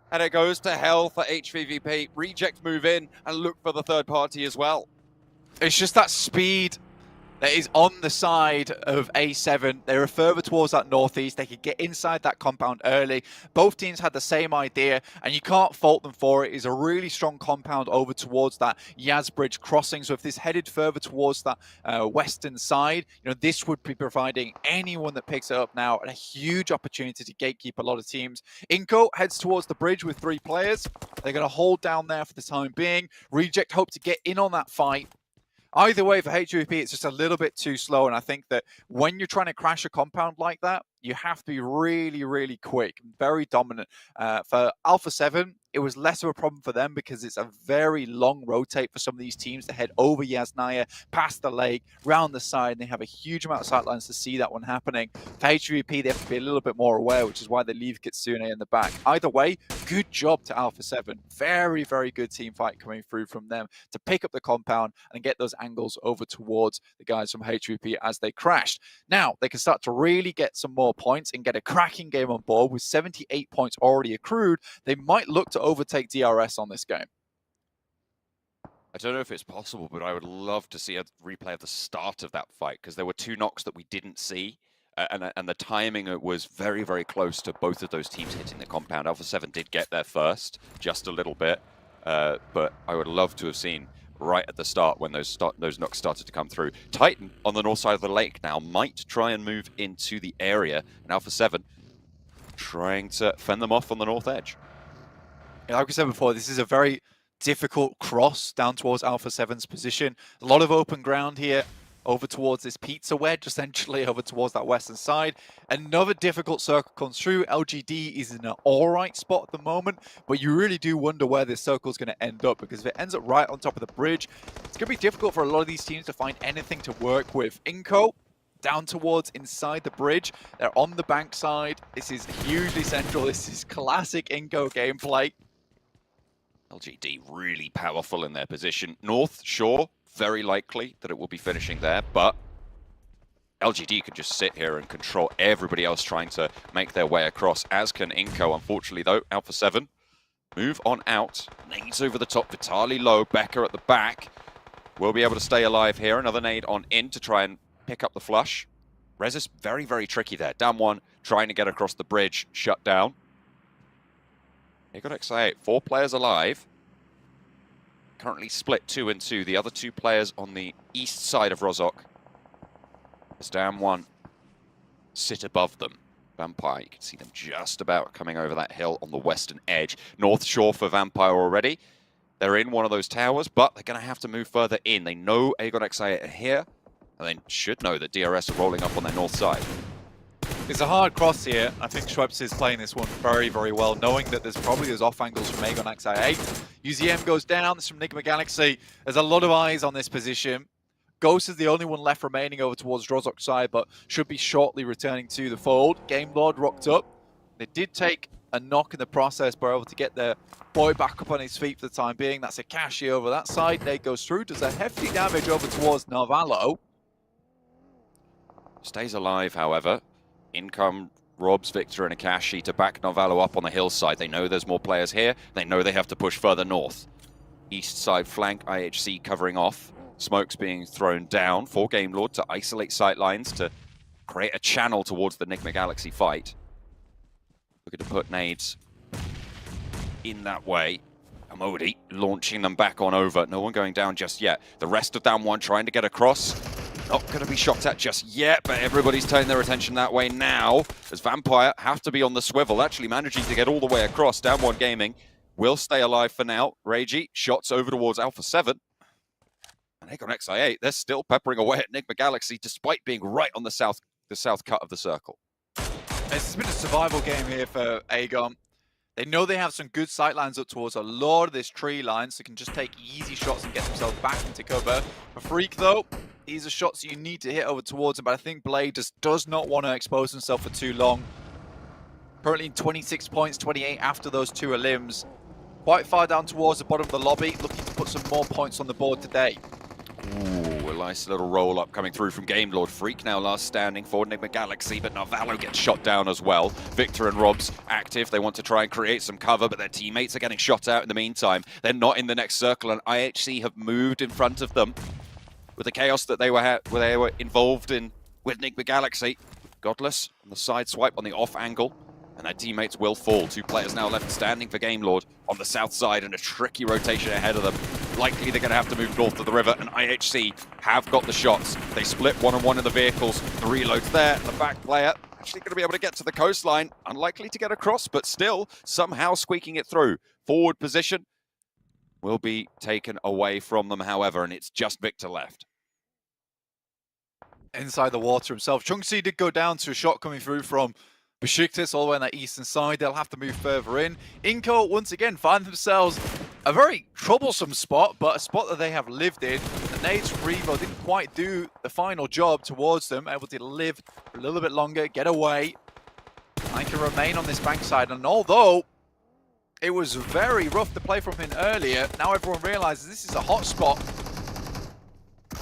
And it goes to hell for HVVP. Reject move in and look for the third party as well. It's just that speed that is on the side of A7. They were further towards that northeast. They could get inside that compound early. Both teams had the same idea, and you can't fault them for it. It's a really strong compound over towards that Yaz Bridge crossing. So if this headed further towards that western side, you know, this would be providing anyone that picks it up now a huge opportunity to gatekeep a lot of teams. Inco heads towards the bridge with 3 players. They're going to hold down there for the time being. Reject hope to get in on that fight. Either way, for HVP, it's just a little bit too slow, and I think that when you're trying to crash a compound like that, you have to be really, really quick, very dominant. For Alpha 7, it was less of a problem for them because it's a very long rotate for some of these teams to head over Yasnaya, past the lake, round the side, and they have a huge amount of sightlines to see that one happening. For HVP, they have to be a little bit more aware, which is why they leave Kitsune in the back. Either way, good job to Alpha 7. Very, very good team fight coming through from them to pick up the compound and get those angles over towards the guys from HVP as they crashed. Now, they can start to really get some more points and get a cracking game on board with 78 points already accrued. They might look to overtake DRS on this game. I don't know if it's possible, but I would love to see a replay of the start of that fight, because there were 2 knocks that we didn't see, and the timing was very, very close to both of those teams hitting the compound. Alpha 7 did get there first, just a little bit, but I would love to have seen right at the start when those knocks started to come through. Titan on the north side of the lake now might try and move into the area, and Alpha 7 trying to fend them off on the north edge. Like we said before, this is a very difficult cross down towards Alpha 7's position. A lot of open ground here over towards this pizza wedge, essentially over towards that western side. Another difficult circle comes through. LGD is in an alright spot at the moment, but you really do wonder where this circle is going to end up, because if it ends up right on top of the bridge, it's going to be difficult for a lot of these teams to find anything to work with. Inco down towards inside the bridge. They're on the bank side. This is hugely central. This is classic Inco gameplay. LGD really powerful in their position. North Shore very likely that it will be finishing there, but LGD can just sit here and control everybody else trying to make their way across, as can Inco. Unfortunately, though, Alpha 7 move on out. Nades over the top, Vitali low, Becker at the back. Will be able to stay alive here. Another nade on in to try and pick up the flush. Rez is very, very tricky there. Down one, trying to get across the bridge, shut down. Aegon XI8, 4 players alive. Currently split 2 and 2. The other 2 players on the east side of Rozhok. As Down one sit above them. Vampire, you can see them just about coming over that hill on the western edge. North shore for Vampire already. They're in one of those towers, but they're going to have to move further in. They know Aegon XI8 are here, and they should know that DRS are rolling up on their north side. It's a hard cross here. I think Schweppes is playing this one very, very well, knowing that there's probably those off angles from Aegon XI8. UZM goes down, this from Enigma Galaxy. There's a lot of eyes on this position. Ghost is the only one left remaining over towards Rozhok's side, but should be shortly returning to the fold. Game Lord rocked up. They did take a knock in the process, but were able to get their boy back up on his feet for the time being. That's Akashi over that side. Nate goes through, does a hefty damage over towards Narvalo. Stays alive, however. In come Robs, Victor, and Akashi to back Narvalo up on the hillside. They know there's more players here. They know they have to push further north. East side flank, IHC covering off. Smokes being thrown down for Game Lord to isolate sightlines to create a channel towards the Enigma Galaxy fight. Looking to put nades in that way. Amodi launching them back on over. No one going down just yet. The rest of Down one trying to get across. Not going to be shot at just yet, but everybody's turning their attention that way now. As Vampire have to be on the swivel, actually managing to get all the way across. Down one Gaming will stay alive for now. Reiji shots over towards Alpha 7. And Aegon XI8, they're still peppering away at Enigma Galaxy despite being right on the south cut of the circle. It's been a survival game here for Aegon. They know they have some good sightlines up towards a lot of this tree line, so they can just take easy shots and get themselves back into cover. For Freak, though, these are shots you need to hit over towards him, but I think Blade just does not want to expose himself for too long. Currently 26 points, 28 after those 2 elims. Quite far down towards the bottom of the lobby, looking to put some more points on the board today. Ooh, a nice little roll-up coming through from Game Lord. Freak now last standing for Enigma Galaxy, but Narvalo gets shot down as well. Victor and Robs active. They want to try and create some cover, but their teammates are getting shot out in the meantime. They're not in the next circle, and IHC have moved in front of them. With the chaos that they were involved in with Enigma Galaxy. Godless on the side swipe on the off angle. And their teammates will fall. 2 players now left standing for Game Lord on the south side, and a tricky rotation ahead of them. Likely they're going to have to move north of the river, and IHC have got the shots. They split 1-on-1 in the vehicles. The reload's there. The back player actually going to be able to get to the coastline. Unlikely to get across, but still somehow squeaking it through. Forward position will be taken away from them, however, and it's just Victor left. Inside the water himself. Chunksy did go down to a shot coming through from Besiktas all the way on that eastern side. They'll have to move further in. Inco, once again, find themselves a very troublesome spot, but a spot that they have lived in. The nades from Revo didn't quite do the final job towards them, able to live a little bit longer, get away. I can remain on this bankside, and although it was very rough to play from him earlier, now everyone realizes this is a hot spot.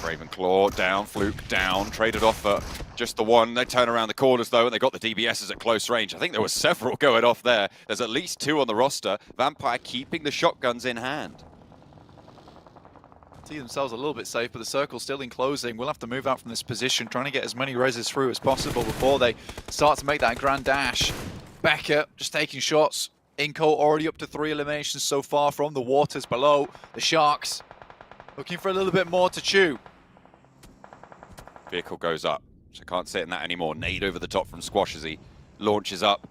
Ravenclaw down, Fluke down, traded off for just the one. They turn around the corners though, and they got the DBSs at close range. I think there were several going off there. There's at least 2 on the roster. Vampire keeping the shotguns in hand. See themselves a little bit safe, but the circle's still in closing. We'll have to move out from this position, trying to get as many reses through as possible before they start to make that grand dash. Becker just taking shots. Inco already up to 3 eliminations so far from the waters below. The Sharks looking for a little bit more to chew. Vehicle goes up, so can't sit in that anymore. Nade over the top from Squash as he launches up.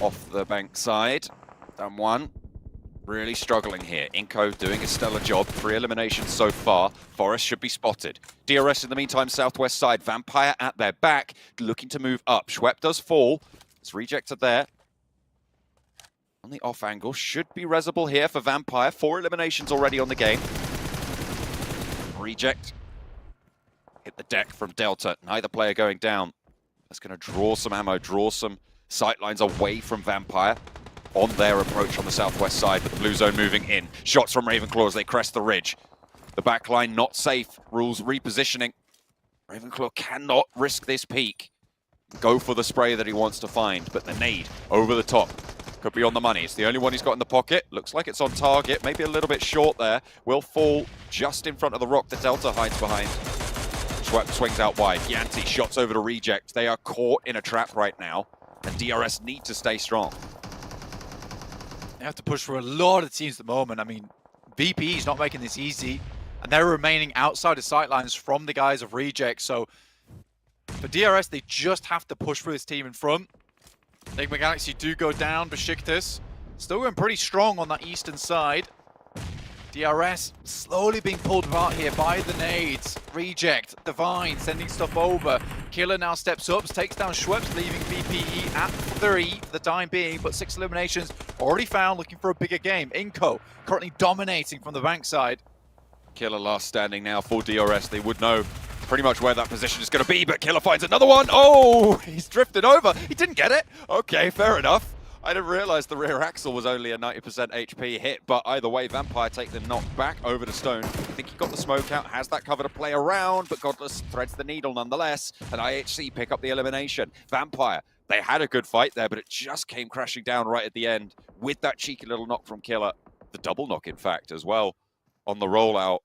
Off the bank side. Down one. Really struggling here. Inco doing a stellar job. 3 eliminations so far. Forest should be spotted. DRS in the meantime, southwest side. Vampire at their back, looking to move up. Schwepp does fall. It's rejected there. On the off angle, should be resable here for Vampire. 4 eliminations already on the game. Reject. Hit the deck from Delta. Neither player going down. That's going to draw some ammo, draw some sightlines away from Vampire on their approach on the southwest side, with the blue zone moving in. Shots from Ravenclaw as they crest the ridge. The back line not safe. Rules repositioning. Ravenclaw cannot risk this peek. Go for the spray that he wants to find, but the nade over the top could be on the money. It's the only one he's got in the pocket. Looks like it's on target, maybe a little bit short there. Will fall just in front of the rock that Delta hides behind. Schwepp swings out wide. Yanti shots over to Reject. They are caught in a trap right now, and DRS need to stay strong. They have to push for a lot of teams at the moment. I mean, VP is not making this easy, and they're remaining outside of sightlines from the guys of Reject. So for DRS, they just have to push for this team in front. Enigma Galaxy do go down. Besiktas still going pretty strong on that eastern side. DRS slowly being pulled apart here by the nades. Reject, Divine sending stuff over. Killer now steps up, takes down Schweppes, leaving VPE at 3 for the time being, but 6 eliminations already found, looking for a bigger game. Inco currently dominating from the bank side. Killer last standing now for DRS. They would know pretty much where that position is going to be, but Killer finds another one. Oh, he's drifted over. He didn't get it. Okay, fair enough. I didn't realize the rear axle was only a 90% HP hit, but either way, Vampire take the knock back over to Stone. I think he got the smoke out, has that cover to play around, but Godless threads the needle nonetheless, and IHC pick up the elimination. Vampire, they had a good fight there, but it just came crashing down right at the end with that cheeky little knock from Killer. The double knock, in fact, as well, on the rollout.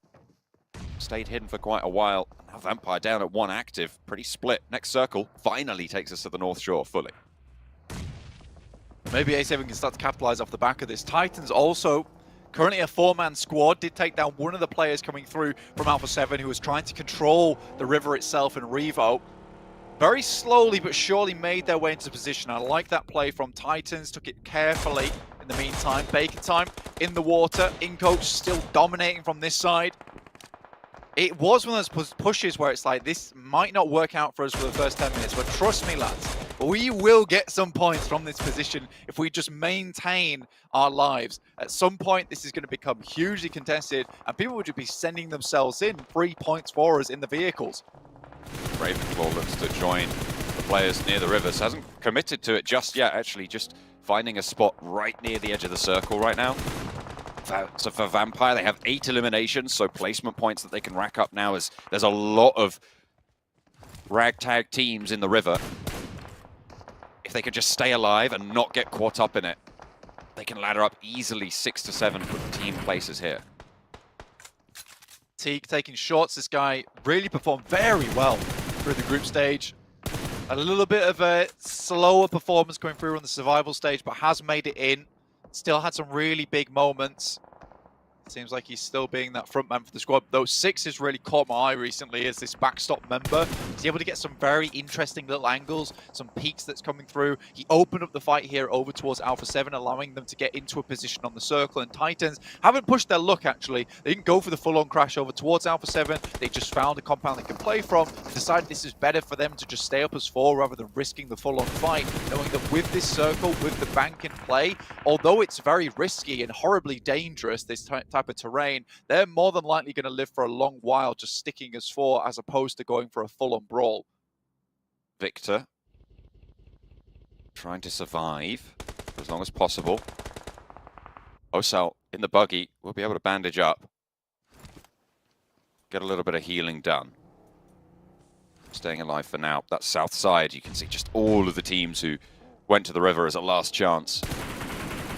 Stayed hidden for quite a while. Now Vampire down at 1 active, pretty split. Next circle finally takes us to the North Shore fully. Maybe A7 can start to capitalize off the back of this. Titans also currently a 4-man squad. Did take down one of the players coming through from Alpha 7 who was trying to control the river itself in Revo. Very slowly but surely made their way into position. I like that play from Titans. Took it carefully in the meantime. Bacon time in the water. Incoach still dominating from this side. It was one of those pushes where it's like, this might not work out for us for the first 10 minutes, but trust me, lads, we will get some points from this position if we just maintain our lives. At some point, this is going to become hugely contested, and people would be sending themselves in 3 points for us in the vehicles. Ravenclaw looks to join the players near the rivers. Hasn't committed to it just yet, actually, just finding a spot right near the edge of the circle right now. So for Vampire, they have 8 eliminations, so placement points that they can rack up now, as there's a lot of ragtag teams in the river. If they could just stay alive and not get caught up in it, they can ladder up easily 6 to 7 team places here. Teague taking shots. This guy really performed very well through the group stage. A little bit of a slower performance going through on the survival stage, but has made it in. Still had some really big moments. Seems like he's still being that front man for the squad. Though 6 has really caught my eye recently as this backstop member. He's able to get some very interesting little angles, some peaks that's coming through. He opened up the fight here over towards Alpha 7, allowing them to get into a position on the circle. And Titans haven't pushed their luck, actually. They didn't go for the full-on crash over towards Alpha 7. They just found a compound they can play from and decided this is better for them to just stay up as 4 rather than risking the full-on fight, knowing that with this circle, with the bank in play, although it's very risky and horribly dangerous, this type of terrain, they're more than likely going to live for a long while just sticking as 4 as opposed to going for a full-on brawl. Victor trying to survive for as long as possible. Osal in the buggy will be able to bandage up, get a little bit of healing done. Staying alive for now. That south side, you can see just all of the teams who went to the river as a last chance.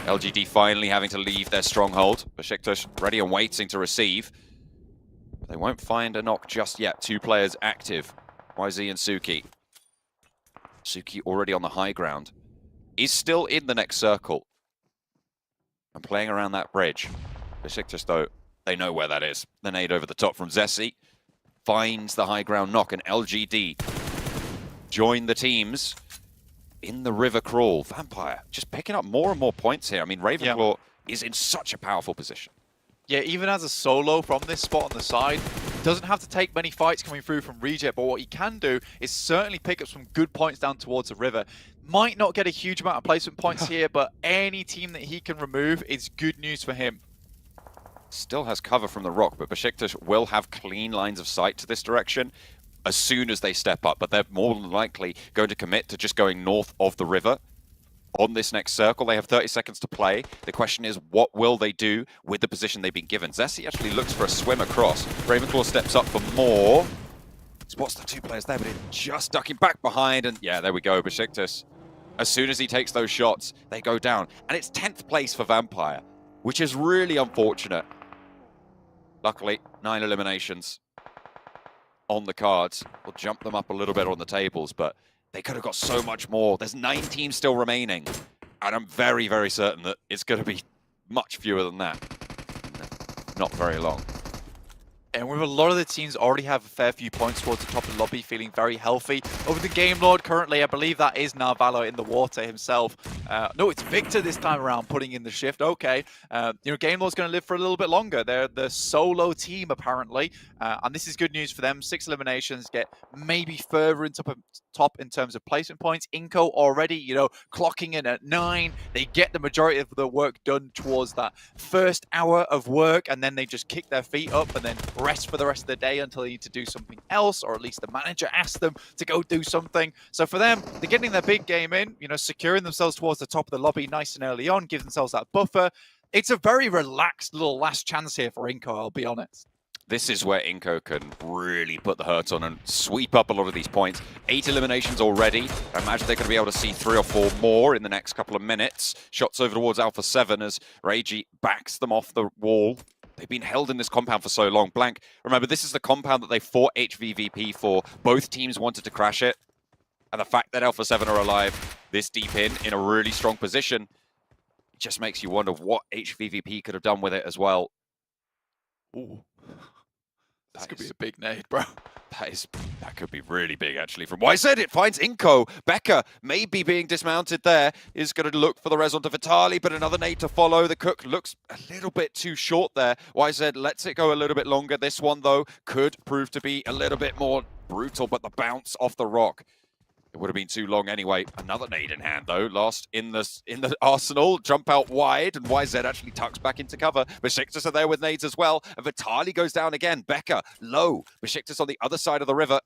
LGD finally having to leave their stronghold. Besiktas ready and waiting to receive. But they won't find a knock just yet. 2 players active, YZ and Suki. Suki already on the high ground. Is still in the next circle and playing around that bridge. Besiktas, though, they know where that is. The nade over the top from Zessi finds the high ground knock, and LGD join the teams in the river crawl. Vampire just picking up more and more points here. I mean, Ravenclaw is in such a powerful position. Yeah, even as a solo from this spot on the side, doesn't have to take many fights coming through from Reject, but what he can do is certainly pick up some good points down towards the river. Might not get a huge amount of placement points here, but any team that he can remove is good news for him. Still has cover from the rock, but Besiktas will have clean lines of sight to this direction as soon as they step up, but they're more than likely going to commit to just going north of the river. on this next circle. They have 30 seconds to play. The question is, what will they do with the position they've been given? Zessi actually looks for a swim across. Ravenclaw steps up for more. Spots the two players there, but it's just ducking back behind. And yeah, there we go. Besiktas, as soon as he takes those shots, they go down. And it's 10th place for Vampire, which is really unfortunate. Luckily, 9 eliminations on the cards. We'll jump them up a little bit on the tables, but they could have got so much more. There's 9 teams still remaining, and I'm very, very certain that it's going to be much fewer than that. Not very long. And with a lot of the teams already have a fair few points towards the top of the lobby, feeling very healthy. Over the Game Lord currently, I believe that is Narvalo in the water himself. No, it's Victor this time around putting in the shift. Okay, Game Lord's going to live for a little bit longer. They're the solo team apparently, and this is good news for them. 6 eliminations, get maybe further into top in terms of placement points. Inco already, clocking in at 9. They get the majority of the work done towards that first hour of work, and then they just kick their feet up and then rest for the rest of the day until they need to do something else, or at least the manager asks them to go do something. So for them, they're getting their big game in, securing themselves towards the top of the lobby nice and early on, give themselves that buffer. It's a very relaxed little last chance here for Inco, I'll be honest. This is where Inco can really put the hurt on and sweep up a lot of these points. 8 eliminations already. I imagine they're going to be able to see 3 or 4 more in the next couple of minutes. Shots over towards Alpha 7 as Reiji backs them off the wall. They've been held in this compound for so long. Blank, remember, this is the compound that they fought HVVP for. Both teams wanted to crash it. And the fact that Alpha 7 are alive this deep in a really strong position, it just makes you wonder what HVVP could have done with it as well. Ooh. This could be a big nade, bro. That could be really big, actually. From YZ, it finds Inco. Becca, maybe being dismounted there, is going to look for the res onto Vitali, but another nade to follow. The Cook looks a little bit too short there. YZ lets it go a little bit longer. This one, though, could prove to be a little bit more brutal, but the bounce off the rock, it would have been too long anyway. Another nade in hand, though. Lost in the arsenal. Jump out wide, and YZ actually tucks back into cover. Besiktas are there with nades as well. And Vitali goes down again. Becca, low. Besiktas on the other side of the river.